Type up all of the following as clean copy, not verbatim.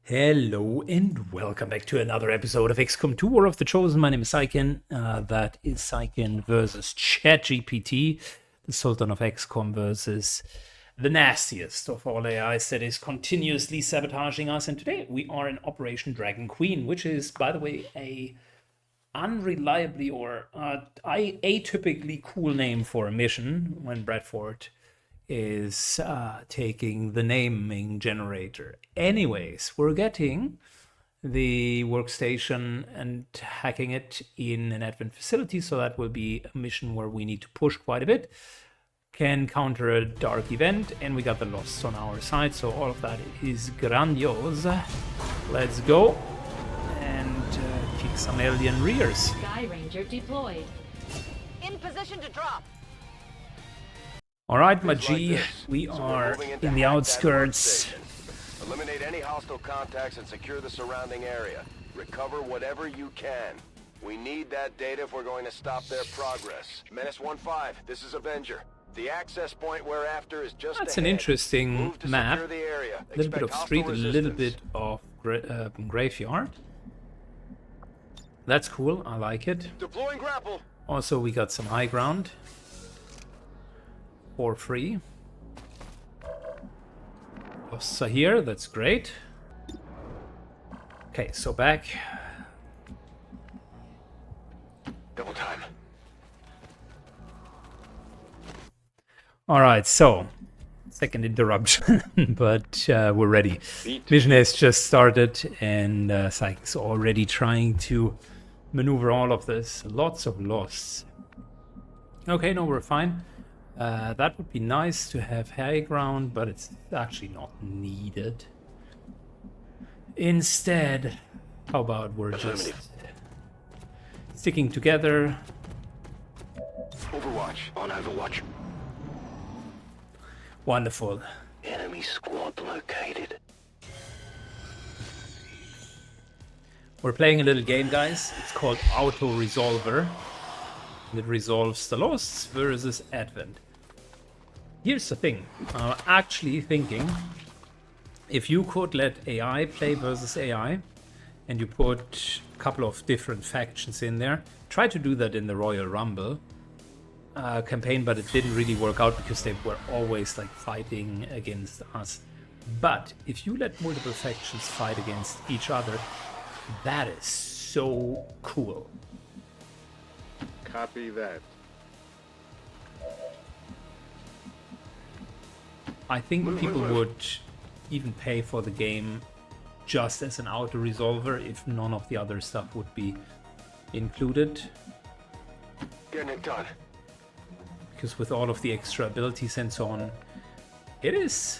Hello and welcome back to another episode of XCOM 2 War of the Chosen. My name is Syken. That is Syken versus ChatGPT, the Sultan of XCOM versus the nastiest of all AIs that is continuously sabotaging us. And today we are in Operation Dragon Queen, which is, by the way, a unreliably or atypically cool name for a mission when Bradford is taking the naming generator. Anyways, we're getting the workstation and hacking it in an advent facility, so that will be a mission where we need to push quite a bit. Can counter a dark event, and we got the loss on our side, so all of that is grandiose. Let's go and kick some alien rears. Sky Ranger deployed. In position to drop. All right, my G, we are in the outskirts. Eliminate any hostile contacts and secure the surrounding area. Recover whatever you can. We need that data if we're going to stop their progress. Menace 1-5, this is Avenger. The access point we're after is just That's ahead. an interesting Move to map. secure the area. A little bit of Expect street, a hostile little resistance. bit of graveyard. That's cool, I like it. Deploying grapple. Also, we got some high ground for free. Losts are here, that's great. Okay, so back. Double time. All right, so second interruption, but we're ready. Mission has just started, and Syken's already trying to maneuver all of this. Lots of loss. Okay, no, we're fine. That would be nice to have high ground, but it's actually not needed. Instead, how about we're just sticking together. Overwatch. On Overwatch. Wonderful. Enemy squad located. We're playing a little game, guys. It's called Auto Resolver. It resolves the loss versus Advent. Here's the thing. I'm actually thinking if you could let AI play versus AI and you put a couple of different factions in there, try to do that in the Royal Rumble campaign, but it didn't really work out because they were always like fighting against us. But if you let multiple factions fight against each other, that is so cool. Copy that. I think people would even pay for the game just as an auto resolver if none of the other stuff would be included. Getting it done. Because with all of the extra abilities and so on, it is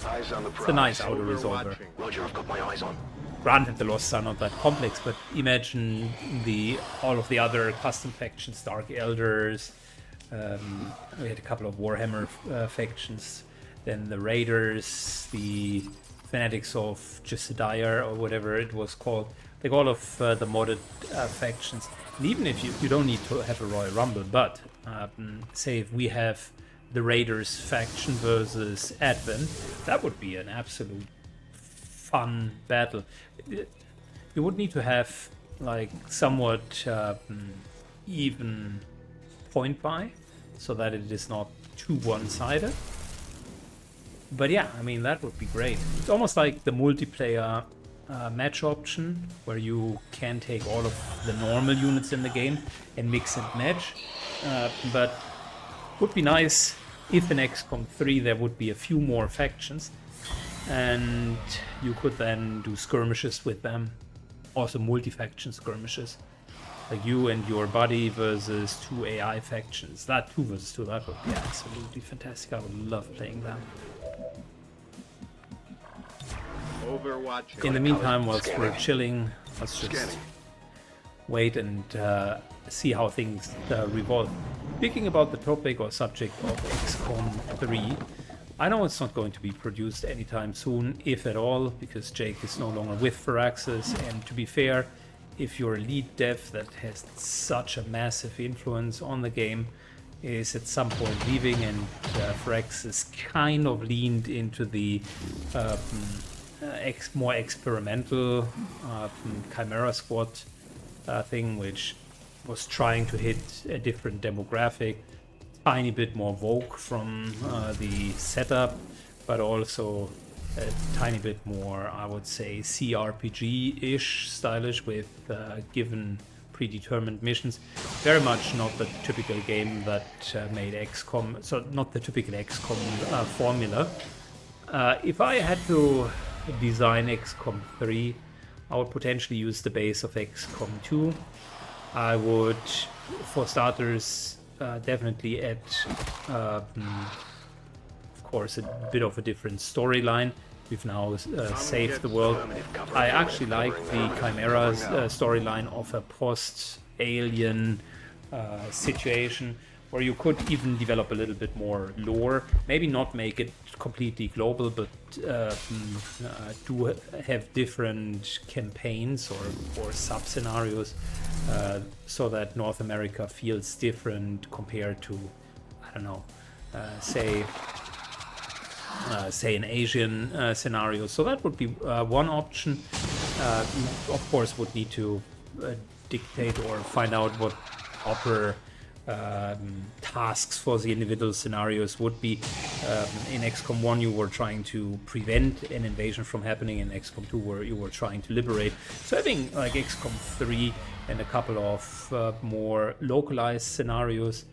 Eyes on the it's prize. a nice auto resolver. Overwatching. Roger, I've got my eyes on. Granted, the losses are not that complex, but imagine all of the other custom factions, Dark Elders. We had a couple of Warhammer factions, then the Raiders, the Fanatics of Jesidiah, or whatever it was called. Like all of the modded factions. And even if you don't need to have a Royal Rumble, but say if we have the Raiders faction versus Advent, that would be an absolute fun battle. You would need to have like somewhat even point buy, so that it is not too one-sided. But yeah, I mean, that would be great. It's almost like the multiplayer match option, where you can take all of the normal units in the game and mix and match. But would be nice if in XCOM 3 there would be a few more factions, and you could then do skirmishes with them. Also multi-faction skirmishes. Like you and your buddy versus two AI factions. That 2 versus 2, that would be absolutely fantastic. I would love playing that. Overwatching. In the meantime, whilst we're chilling, let's just wait and see how things revolve. Speaking about the topic or subject of XCOM 3, I know it's not going to be produced anytime soon, if at all, because Jake is no longer with Firaxis, and to be fair, if your lead dev that has such a massive influence on the game is at some point leaving, and Firaxis kind of leaned into the more experimental Chimera Squad thing, which was trying to hit a different demographic, tiny bit more woke from the setup, but also a tiny bit more, I would say, CRPG-ish stylish with given predetermined missions. Very much not the typical game that made XCOM, so not the typical XCOM formula. If I had to design XCOM 3, I would potentially use the base of XCOM 2. I would, for starters, definitely add, of course, a bit of a different storyline. We've now saved the world. I actually like the Chimera's storyline of a post-alien situation, where you could even develop a little bit more lore. Maybe not make it completely global, but do have different campaigns or sub-scenarios, so that North America feels different compared to, I don't know, say an Asian scenario. So that would be one option. Of course, would need to dictate or find out what proper tasks for the individual scenarios would be. In XCOM 1 you were trying to prevent an invasion from happening, in XCOM 2 where you were trying to liberate. So having like XCOM 3 and a couple of more localized scenarios,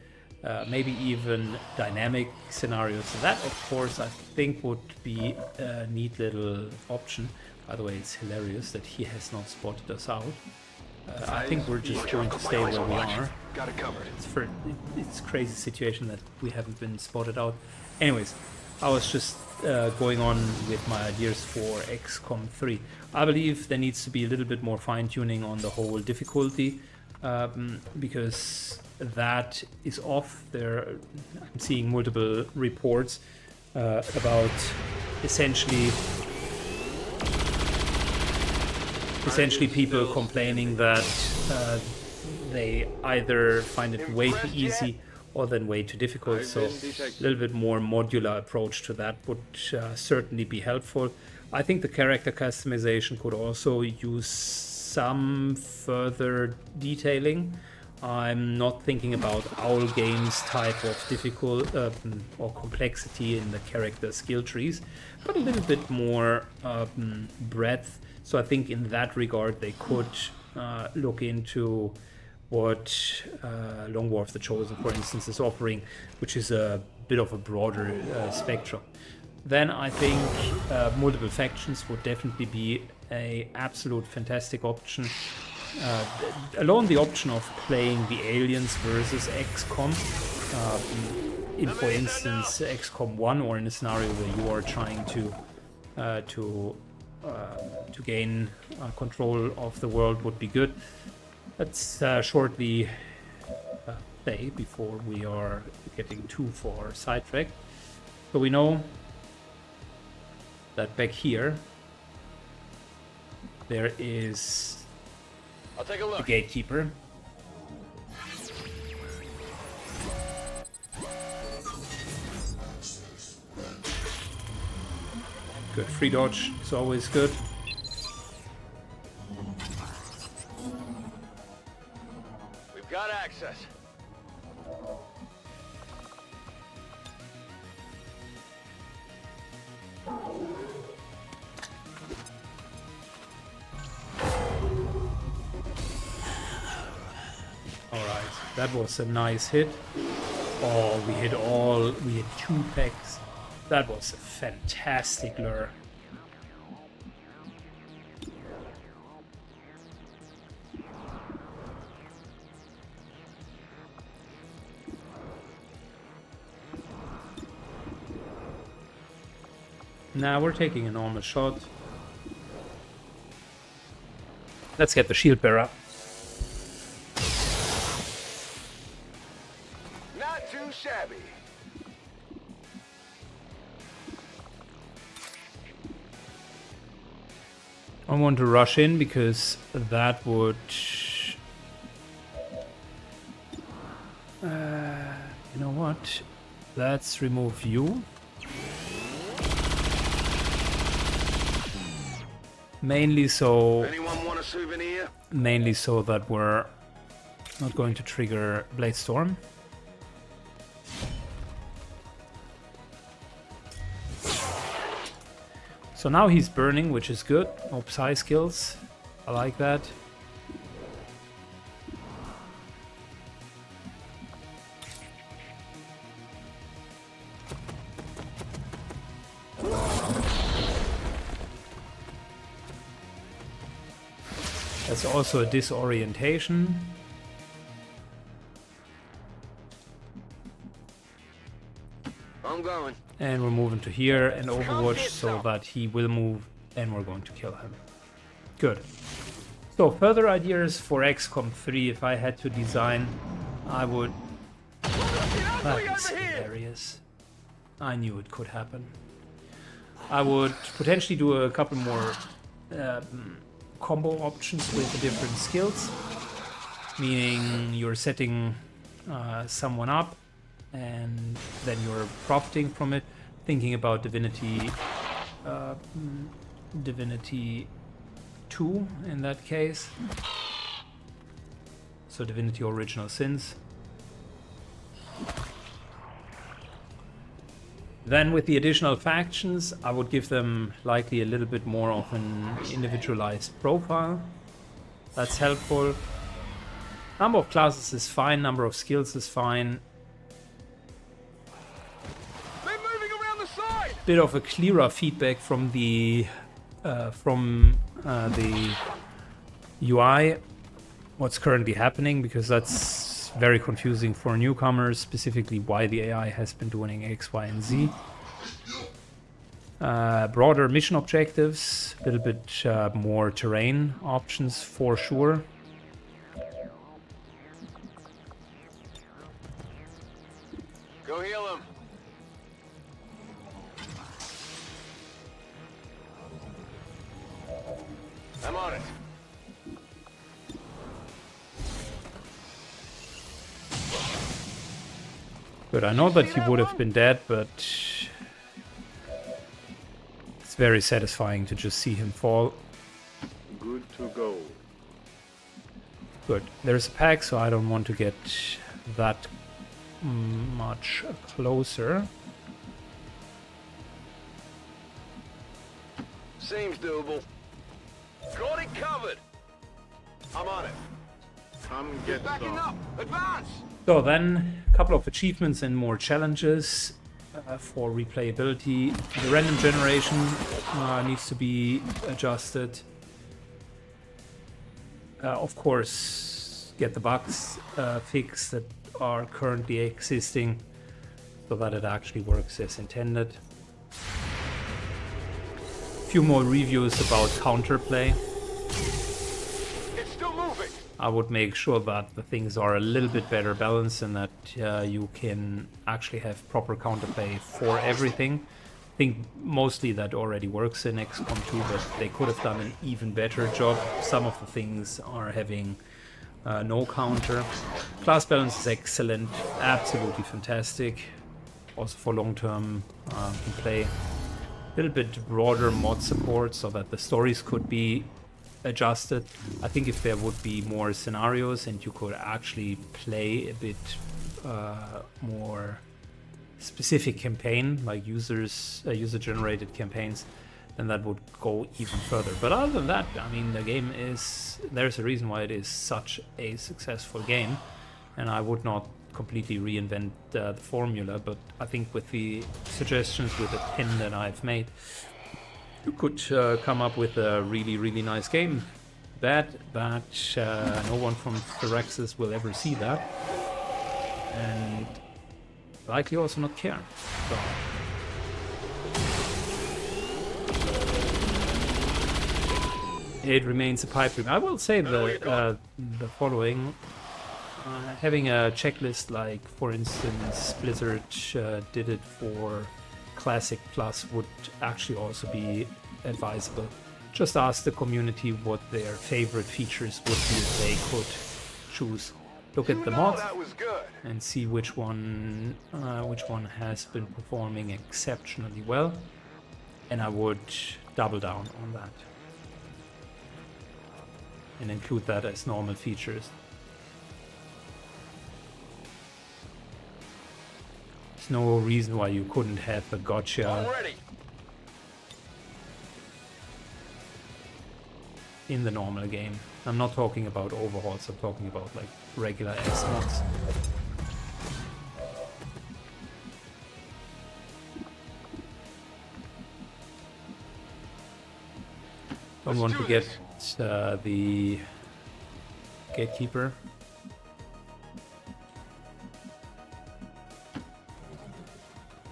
maybe even dynamic scenarios, that of course I think would be a neat little option. By the way, it's hilarious that he has not spotted us out. I think we're just going to stay where we are. Got it covered. It's a crazy situation that we haven't been spotted out. Anyways, I was just going on with my ideas for XCOM 3. I believe there needs to be a little bit more fine-tuning on the whole difficulty, because that is off. I'm seeing multiple reports about essentially people complaining that they either find it way too easy or then way too difficult. So a little bit more modular approach to that would certainly be helpful. I think the character customization could also use some further detailing. I'm not thinking about Owl Games type of difficult or complexity in the character skill trees, but a little bit more breadth. So I think in that regard they could look into what Long War of the Chosen, for instance, is offering, which is a bit of a broader spectrum. Then I think multiple factions would definitely be an absolute fantastic option. Alone the option of playing the aliens versus XCOM, in, for instance, XCOM 1, or in a scenario where you are trying to gain control of the world, would be good. Let's shortly play before we are getting too far sidetracked. So we know that back here there is I'll take a look. the gatekeeper. Good free dodge, it's always good. We've got access. Alright, that was a nice hit. Oh, we had 2 packs. That was a fantastic lure. Now we're taking a normal shot. Let's get the shield bearer. Not too shabby. I want to rush in because that would... you know what? Let's remove you. Mainly so Anyone want a souvenir? that we're not going to trigger Blade Storm. So now he's burning, which is good. No Psy skills. I like that. That's also a disorientation. I'm going. And we're moving to here and Overwatch so that he will move and we're going to kill him. Good. So further ideas for XCOM 3, if I had to design, I would... That's hilarious. I knew it could happen. I would potentially do a couple more combo options with the different skills. Meaning you're setting someone up and then you're profiting from it, thinking about Divinity 2 in that case. So Divinity Original Sins. Then with the additional factions, I would give them likely a little bit more of an individualized profile. That's helpful. Number of classes is fine, number of skills is fine. Bit of a clearer feedback from the UI, what's currently happening, because that's very confusing for newcomers, specifically why the AI has been doing X, Y, and Z. Broader mission objectives, a little bit more terrain options for sure. Go heal him. I'm on it. Good, I know that he would have been dead, but it's very satisfying to just see him fall. Good to go. Good. There's a pack, so I don't want to get that much closer. Seems doable. Got it covered. I'm on it. Come get backing up. Advance. So then, a couple of achievements and more challenges for replayability. The random generation needs to be adjusted. Of course, get the bugs fixed that are currently existing so that it actually works as intended. Few more reviews about counterplay. It's still moving. I would make sure that the things are a little bit better balanced and that you can actually have proper counterplay for everything. I think mostly that already works in XCOM 2, but they could have done an even better job. Some of the things are having no counter. Class balance is excellent, absolutely fantastic. Also for long-term play. A little bit broader mod support so that the stories could be adjusted. I think if there would be more scenarios and you could actually play a bit more specific campaign, like user-generated campaigns, then that would go even further. But other than that, I mean, the game there's a reason why it is such a successful game, and I would not completely reinvent the formula, but I think with the suggestions, with the 10 that I've made, you could come up with a really, really nice game. Bad that no one from Firaxis will ever see that, and likely also not care. So. It remains a pipe dream. I will say the following. Having a checklist like, for instance, Blizzard did it for Classic Plus would actually also be advisable. Just ask the community what their favorite features would be if they could choose. Look at the mods and see which one has been performing exceptionally well, and I would double down on that. and include that as normal features. There's no reason why you couldn't have a gotcha Already. in the normal game. I'm not talking about overhauls, I'm talking about like regular X mods. Don't want to get the gatekeeper.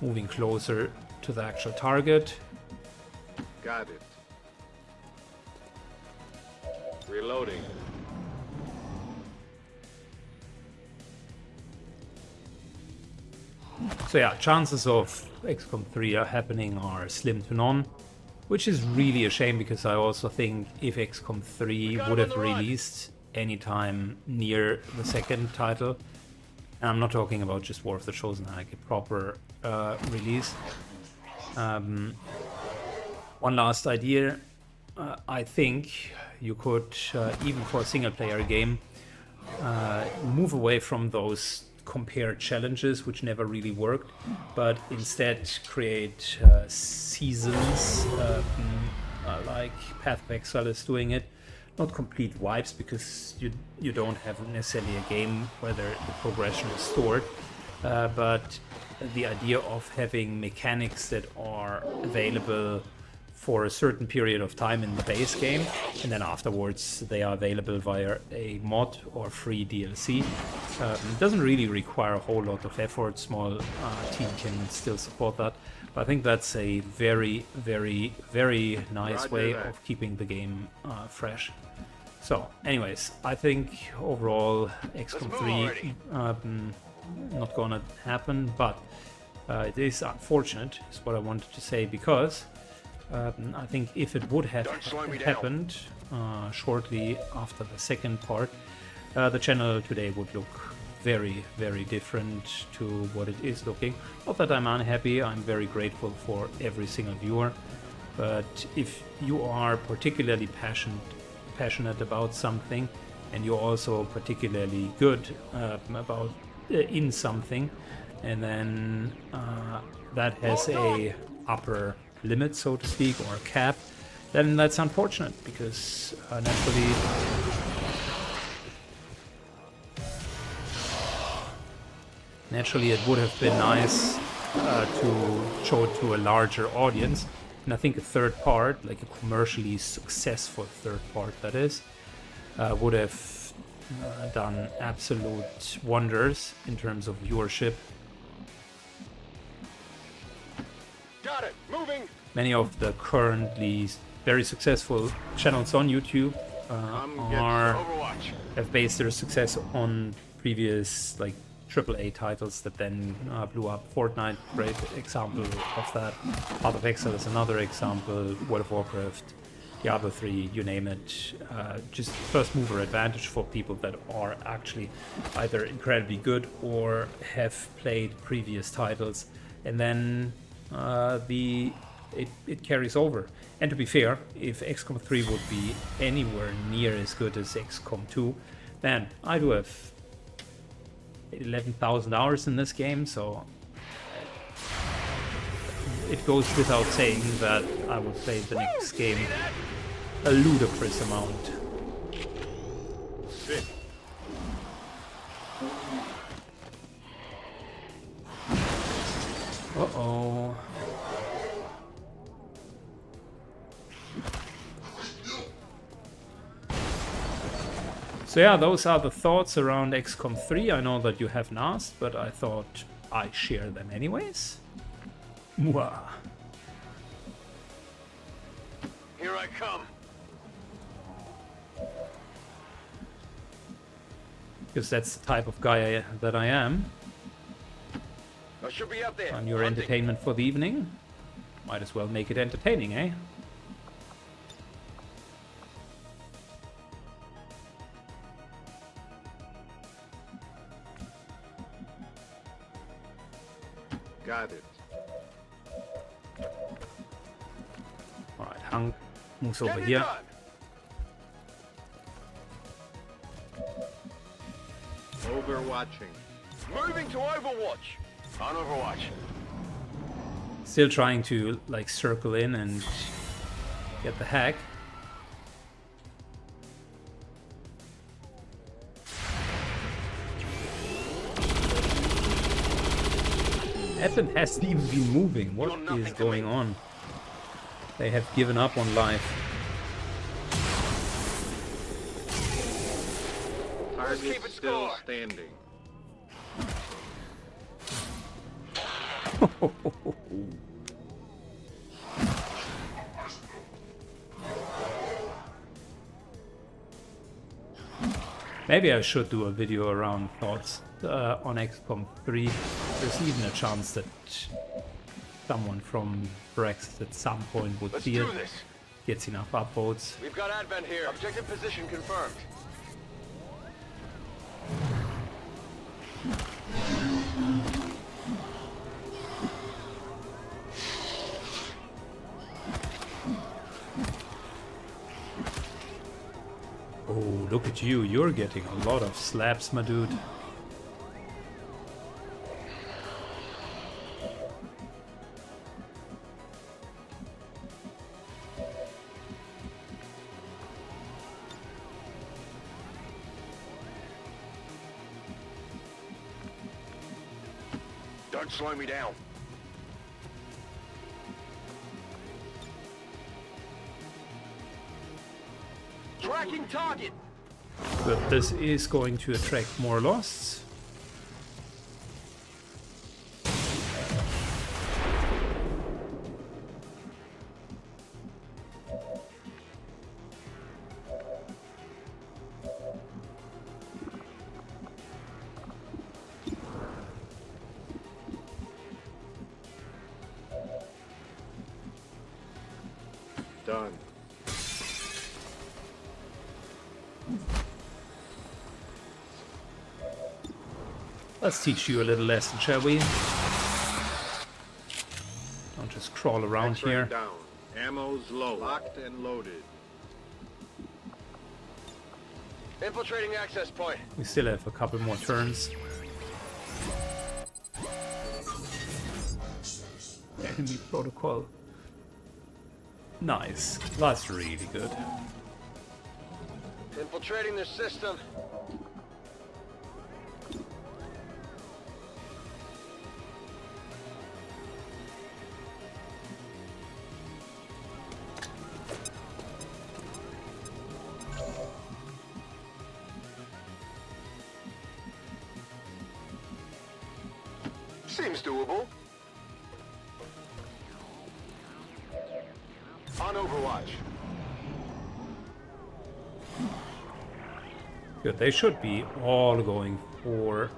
Moving closer to the actual target. Got it. Reloading. So yeah, chances of XCOM 3 are happening are slim to none, which is really a shame because I also think if XCOM 3 would have released anytime near the second title, and I'm not talking about just War of the Chosen, like a proper release. One last idea, I think you could, even for a single player game, move away from those compare challenges which never really worked, but instead create seasons like Path of Exile is doing it. Not complete wipes because you don't have necessarily a game where the progression is stored, but the idea of having mechanics that are available for a certain period of time in the base game, and then afterwards they are available via a mod or free DLC. It doesn't really require a whole lot of effort. Small team can still support that, but I think that's a very, very, very nice way of keeping the game fresh. So, anyways, I think overall XCOM 3 not gonna happen, but it is unfortunate, is what I wanted to say, because I think if it would have happened shortly after the second part, the channel today would look very, very different to what it is looking. Not that I'm unhappy, I'm very grateful for every single viewer, but if you are particularly passionate about something, and you're also particularly good about in something, and then that has a upper limit, so to speak, or a cap, then that's unfortunate because naturally it would have been nice to show it to a larger audience. And I think a third part, like a commercially successful third part that is, would have done absolute wonders in terms of viewership. Got it. Moving. Many of the currently very successful channels on YouTube have based their success on previous like AAA titles that then blew up. Fortnite, great example of that. Path of Exile is another example. World of Warcraft, Diablo 3, you name it. Just first mover advantage for people that are actually either incredibly good or have played previous titles, and then it carries over. And to be fair, if XCOM 3 would be anywhere near as good as XCOM 2, then I do have 11,000 hours in this game, so it goes without saying that I would play the next game a ludicrous amount. Sit. Uh-oh. So yeah, those are the thoughts around XCOM 3. I know that you haven't asked, but I thought I'd share them anyways. Mwah. Here I come. Because that's the type of guy that I am. I should be up there. I'm your entertainment for the evening. Might as well make it entertaining, eh? Got it. Alright, Hank moves over Get it here. done. Overwatching. Moving to Overwatch. On Overwatch. Still trying to like circle in and get the hack. Advent hasn't even been moving. What is going on? They have given up on life. Target still standing. Maybe I should do a video around thoughts on XCOM 3. There's even a chance that someone from Brexit at some point would see it. Gets enough upvotes. We've got Advent here. Objective position confirmed. Oh, look at you. You're getting a lot of slaps, my dude. Don't slow me down. Tracking target. But this is going to attract more loss. Done. Let's teach you a little lesson, shall we? Don't just crawl around X-ray here. down. Ammo's low. Locked and loaded. Infiltrating access point. We still have a couple more turns. Enemy protocol. Nice. That's really good. Infiltrating their system. Seems doable. On Overwatch. Good. They should be all going for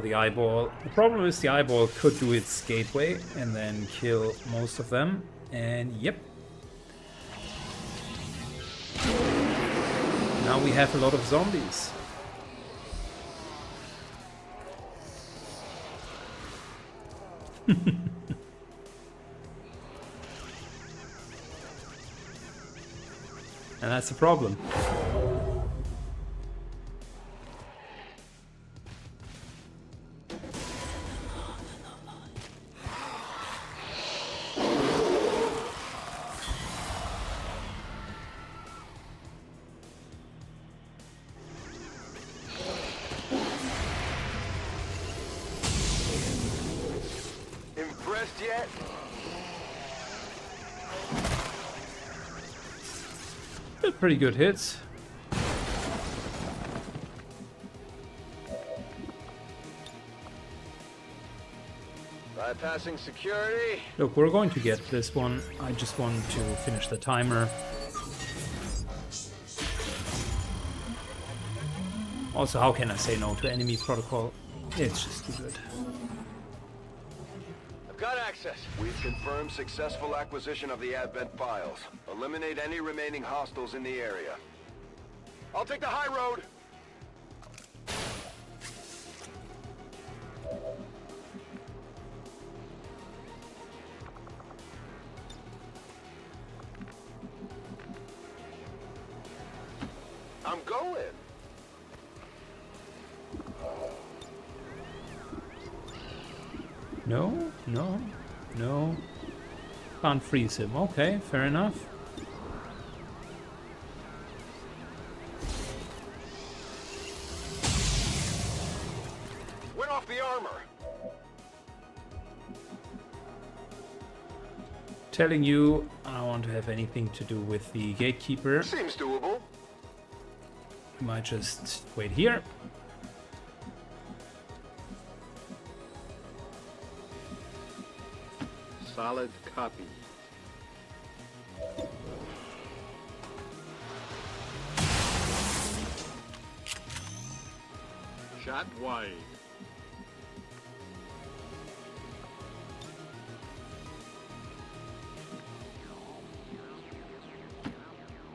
the eyeball. The problem is the eyeball could do its gateway and then kill most of them. And yep. Now we have a lot of zombies. And that's the problem. Impressed yet? Pretty good hits. Bypassing security. Look, we're going to get this one. I just want to finish the timer. Also, how can I say no to enemy protocol? It's just too good. I've got access. We've confirmed successful acquisition of the Advent files. Eliminate any remaining hostiles in the area. I'll take the high road. I'm going. No, no, no. Can't freeze him. Okay, fair enough. Went off the armor. Telling you, I don't want to have anything to do with the gatekeeper. Seems doable. We might just wait here. Solid copy. Shot wide.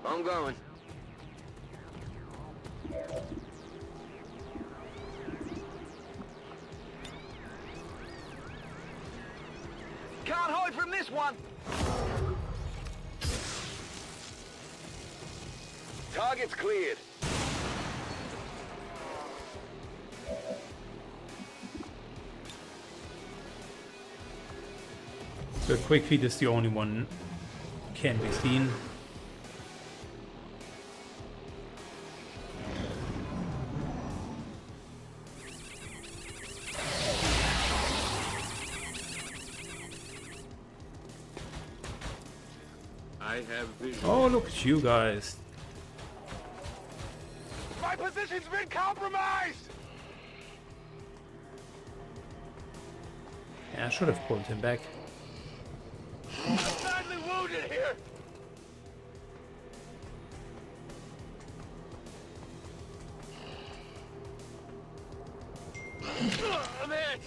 I'm going. Can't hide from this one. Target's cleared. So quick feed is the only one can be seen. I have vision. Oh, look at you guys. My position's been compromised. Yeah, I should have pulled him back. Badly wounded here. I'm hit.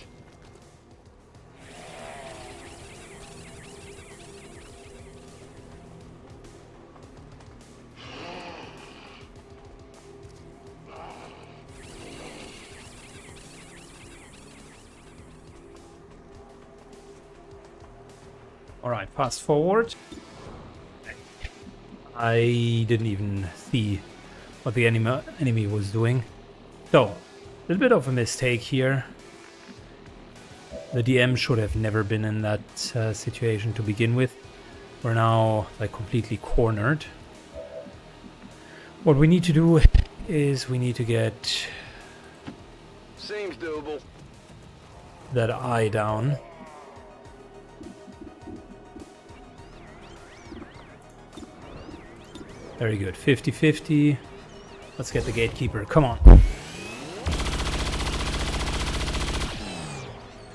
Alright, fast forward. I didn't even see what the enemy was doing. So, a little bit of a mistake here. The DM should have never been in that situation to begin with. We're now like completely cornered. What we need to do is we need to get Seems doable. that eye down. Very good. 50-50. Let's get the gatekeeper. Come on.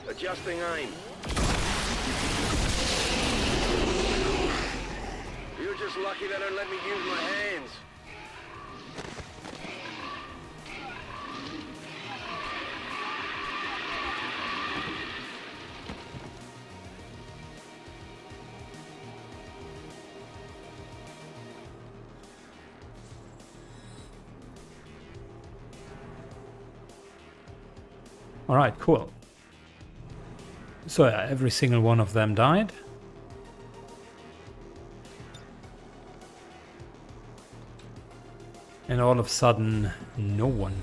Adjusting aim. You're just lucky they don't let me use my hands. All right, cool. So yeah, every single one of them died. And all of a sudden, no one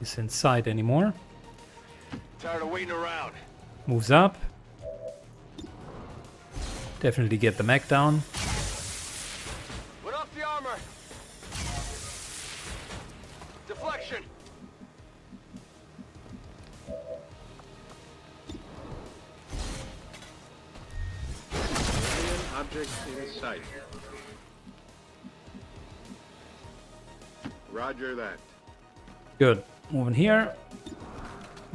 is in sight anymore. Tired of waiting around. Moves up. Definitely get the mech down. Put off the armor. Deflection. Alien object in sight. Roger that. Good. Moving here.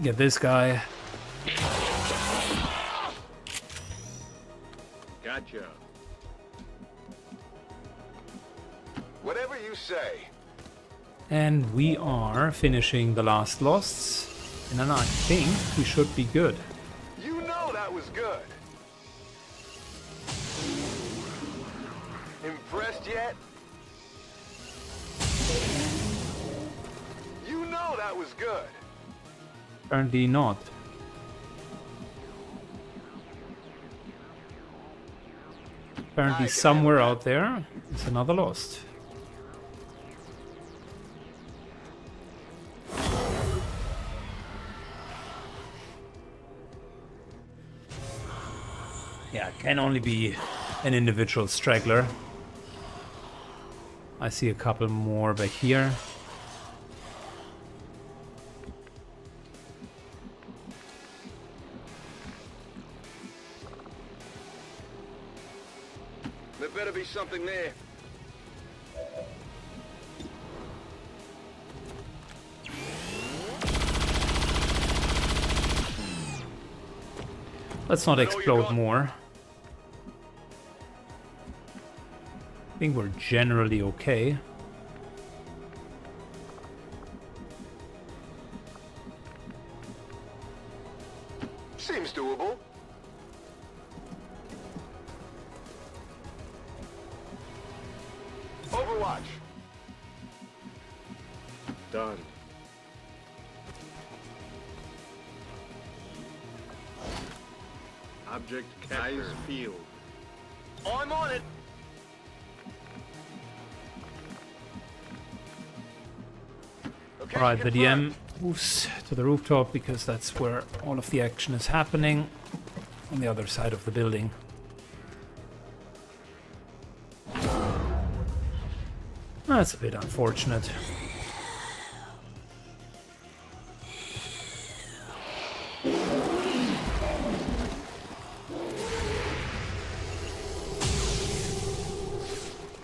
Get this guy. Gotcha. Whatever you say. And we are finishing the last losts. And then I think we should be good. You know that was good. Impressed yet? You know that was good. Apparently not. Apparently somewhere out there is another lost. Yeah, it can only be an individual straggler. I see a couple more back here. There better be something there. Let's not explode more. I think we're generally okay. Seems doable. Overwatch. Done. Object captured. Field. I'm on it. Okay, Alright, the confirmed. DM moves to the rooftop because that's where all of the action is happening, on the other side of the building. That's a bit unfortunate.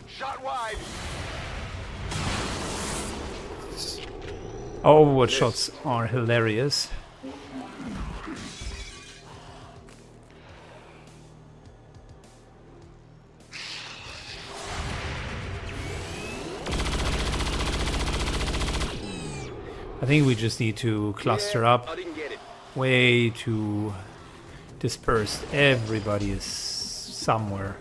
Shot wide. Overwatch shots are hilarious. I think we just need to cluster Yeah, up I didn't get it. way too dispersed. Everybody is somewhere.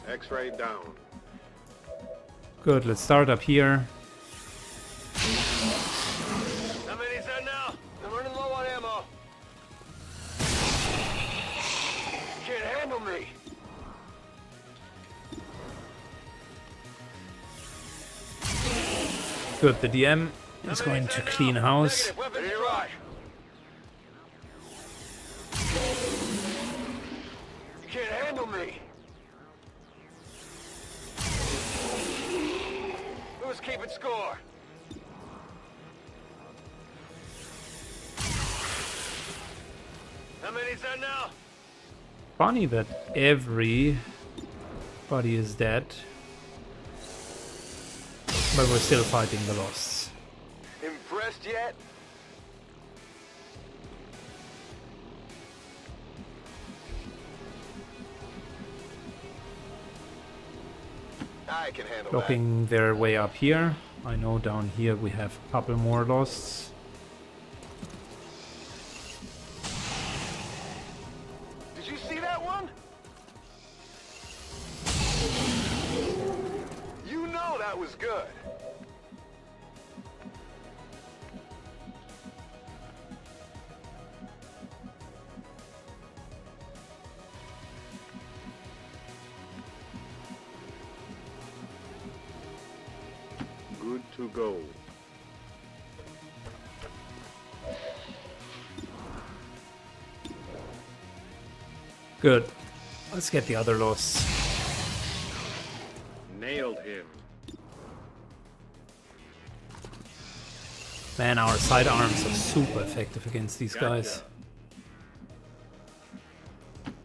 X-ray down. Good, let's start up here. How many's there now? I'm running low on ammo. Can't handle me. Good, the DM is going to clean house. Negative, weapons dry. You can't handle me. Who's keeping score? How many's there now? Funny that everybody is dead, but we're still fighting the losts. Impressed yet? I can handle Blocking their way up here. I know down here we have a couple more losts. that. Did you see that one? You know that was good. Good to go. Good. Let's get the other losts. Nailed him. Man, our sidearms are super effective against these guys.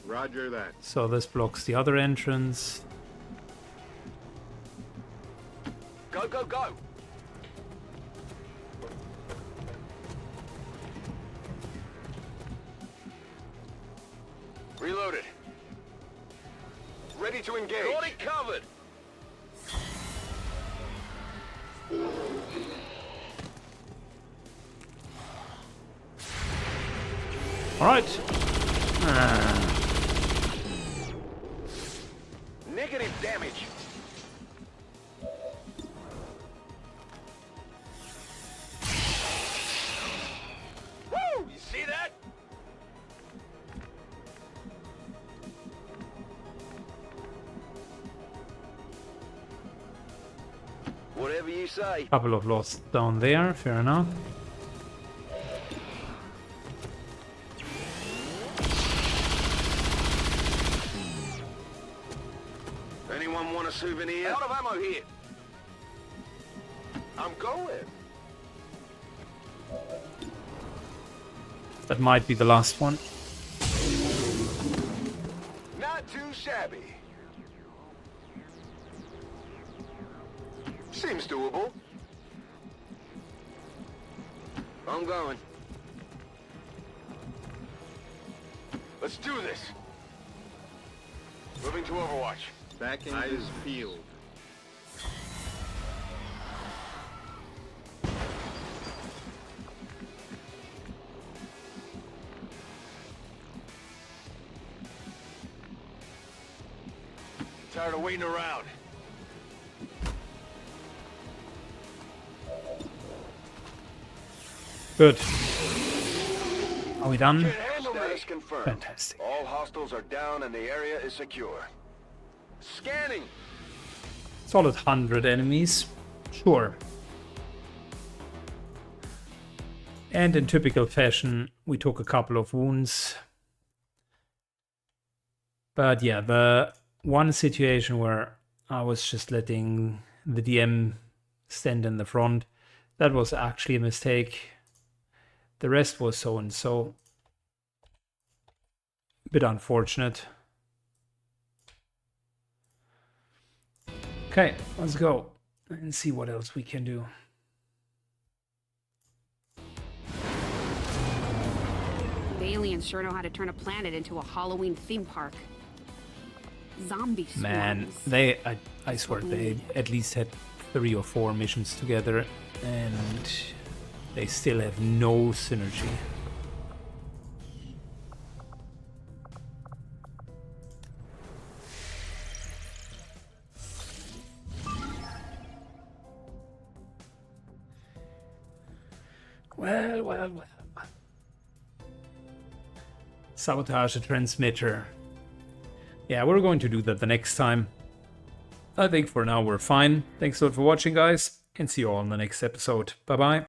Roger that. So this blocks the other entrance. Go, go, go. Reloaded. Ready to engage. Got it covered. All right. Negative damage. Woo! You see that? Whatever you say. Couple of lost down there, fair enough. Anyone want a souvenir? Out of ammo here. I'm going. That might be the last one. Not too shabby. Seems doable. I'm going. Let's do this. Moving to Overwatch. Backing eyes peeled. Tired of waiting around. Good. Are we done? Status confirmed. Fantastic. All hostiles are down and the area is secure. Scanning. Solid 100 enemies. Sure. And in typical fashion, we took a couple of wounds. But yeah, the one situation where I was just letting the DM stand in the front, that was actually a mistake. The rest was so and so. Bit unfortunate. Okay, let's go and see what else we can do. The aliens sure know how to turn a planet into a Halloween theme park. Zombie swarms. Man, I swear they at least had 3 or 4 missions together and they still have no synergy. Well. Sabotage a transmitter. Yeah, we're going to do that the next time. I think for now we're fine. Thanks a lot for watching, guys, and see you all in the next episode. Bye-bye.